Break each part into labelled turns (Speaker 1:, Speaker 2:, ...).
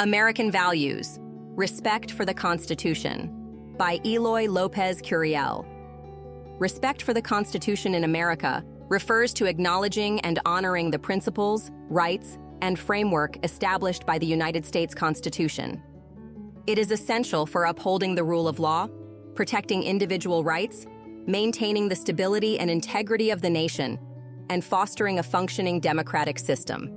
Speaker 1: American Values, Respect for the Constitution, by Eloy Lopez-Curiel. Respect for the Constitution in America refers to acknowledging and honoring the principles, rights, and framework established by the United States Constitution. It is essential for upholding the rule of law, protecting individual rights, maintaining the stability and integrity of the nation, and fostering a functioning democratic system.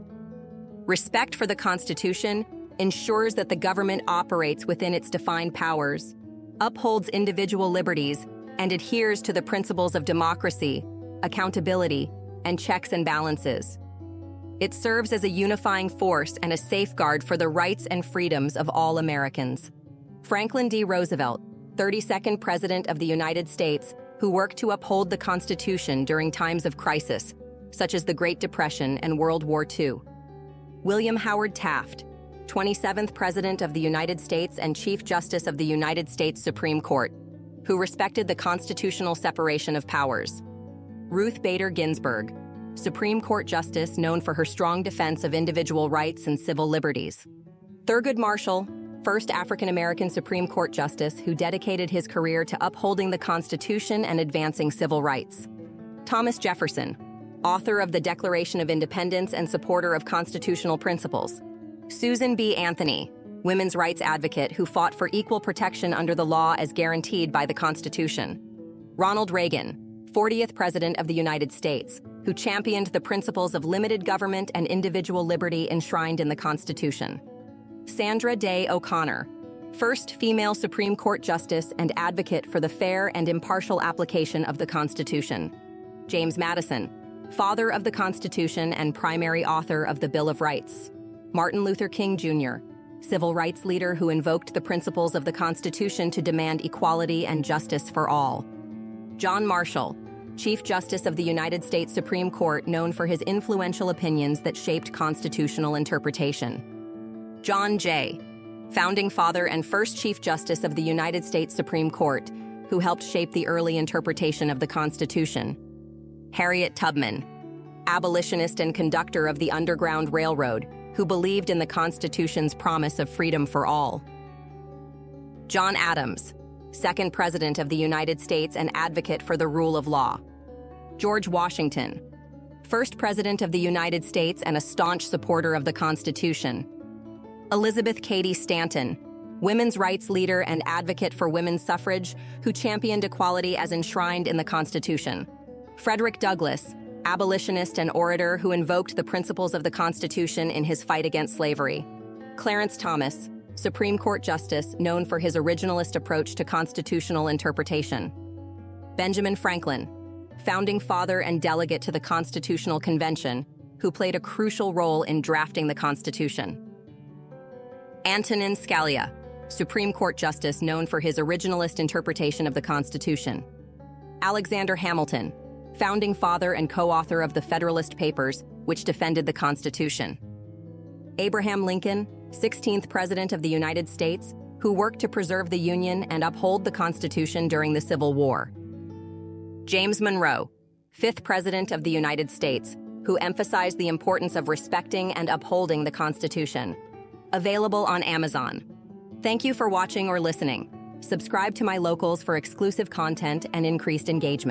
Speaker 1: Respect for the Constitution ensures that the government operates within its defined powers, upholds individual liberties, and adheres to the principles of democracy, accountability, and checks and balances. It serves as a unifying force and a safeguard for the rights and freedoms of all Americans. Franklin D. Roosevelt, 32nd President of the United States, who worked to uphold the Constitution during times of crisis, such as the Great Depression and World War II. William Howard Taft, 27th President of the United States and Chief Justice of the United States Supreme Court, who respected the constitutional separation of powers. Ruth Bader Ginsburg, Supreme Court Justice known for her strong defense of individual rights and civil liberties. Thurgood Marshall, first African-American Supreme Court Justice who dedicated his career to upholding the Constitution and advancing civil rights. Thomas Jefferson, author of the Declaration of Independence and supporter of constitutional principles. Susan B. Anthony, women's rights advocate who fought for equal protection under the law as guaranteed by the Constitution. Ronald Reagan, 40th President of the United States, who championed the principles of limited government and individual liberty enshrined in the Constitution. Sandra Day O'Connor, first female Supreme Court Justice and advocate for the fair and impartial application of the Constitution. James Madison, father of the Constitution and primary author of the Bill of Rights. Martin Luther King Jr., civil rights leader who invoked the principles of the Constitution to demand equality and justice for all. John Marshall, Chief Justice of the United States Supreme Court known for his influential opinions that shaped constitutional interpretation. John Jay, founding father and first Chief Justice of the United States Supreme Court, who helped shape the early interpretation of the Constitution. Harriet Tubman, abolitionist and conductor of the Underground Railroad, who believed in the Constitution's promise of freedom for all. John Adams, second President of the United States and advocate for the rule of law. George Washington, first President of the United States and a staunch supporter of the Constitution. Elizabeth Cady Stanton, women's rights leader and advocate for women's suffrage, who championed equality as enshrined in the Constitution. Frederick Douglass, abolitionist and orator who invoked the principles of the Constitution in his fight against slavery. Clarence Thomas, Supreme Court Justice known for his originalist approach to constitutional interpretation. Benjamin Franklin, founding father and delegate to the Constitutional Convention, who played a crucial role in drafting the Constitution. Antonin Scalia, Supreme Court Justice known for his originalist interpretation of the Constitution. Alexander Hamilton, founding father and co-author of the Federalist Papers, which defended the Constitution. Abraham Lincoln, 16th President of the United States, who worked to preserve the Union and uphold the Constitution during the Civil War. James Monroe, 5th President of the United States, who emphasized the importance of respecting and upholding the Constitution. Available on Amazon. Thank you for watching or listening. Subscribe to my locals for exclusive content and increased engagement.